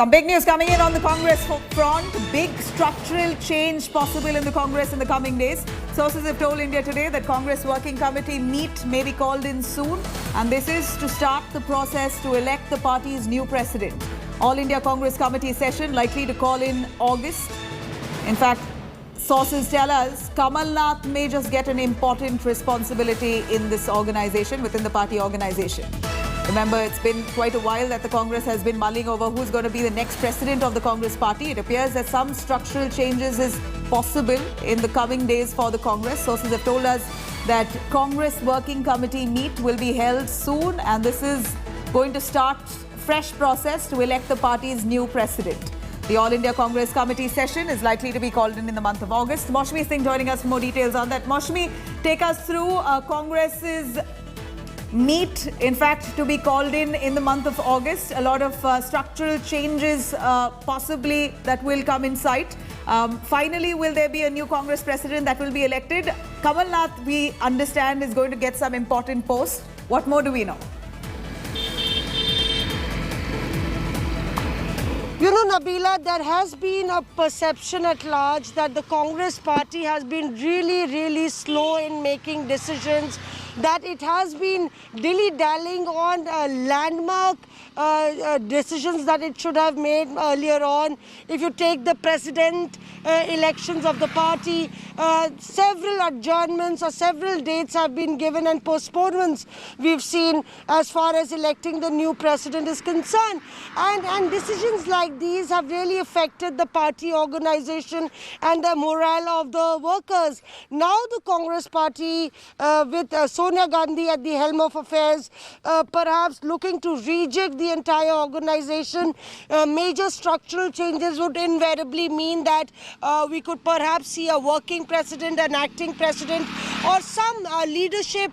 Some big news coming in on the Congress front. Big structural change possible in the Congress in the coming days. Sources have told India Today that Congress Working Committee meet may be called in soon. And this is to start the process to elect the party's new president. All India Congress Committee session likely to call in August. In fact, sources tell us Kamal Nath may just get an important responsibility in this organization, within the party organization. Remember, it's been quite a while that the Congress has been mulling over who's going to be the next president of the Congress party. It appears that some structural changes is possible in the coming days for the Congress. Sources have told us that Congress Working Committee meet will be held soon, and this is going to start fresh process to elect the party's new president. The All India Congress Committee session is likely to be called in the month of August. Maushami Singh joining us for more details on that. Maushami, take us through Congress's meet, in fact, to be called in the month of August. A lot of structural changes possibly that will come in sight. Finally, will there be a new Congress president that will be elected? Kamal Nath, we understand, is going to get some important posts. What more do we know? You know, Nabila, there has been a perception at large that the Congress party has been really slow in making decisions, that it has been dilly-dallying on landmark decisions that it should have made earlier on. If you take the president elections of the party, several adjournments or several dates have been given and postponements we've seen as far as electing the new president is concerned. And decisions like these have really affected the party organization and the morale of the workers. Now the Congress party with Sonia Gandhi at the helm of affairs, perhaps looking to rejig the entire organization. Major structural changes would invariably mean that we could perhaps see a working president, an acting president, or some leadership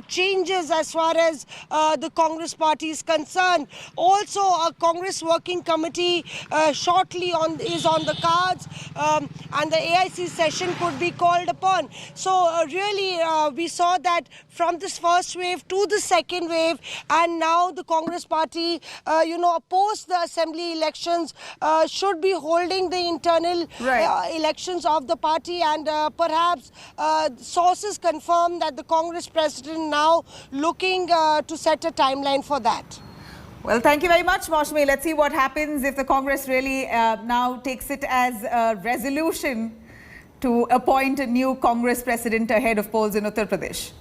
changes as far as the Congress party is concerned. Also, a Congress Working Committee shortly is on the cards, and the AIC session could be called upon. So really, we saw that from this first wave to the second wave, and now the Congress party, post the assembly elections, should be holding the internal elections of the party, and perhaps sources confirm that the Congress president now looking to set a timeline for that. Well, thank you very much, Maushami. Let's see what happens if the Congress really now takes it as a resolution to appoint a new Congress president ahead of polls in Uttar Pradesh.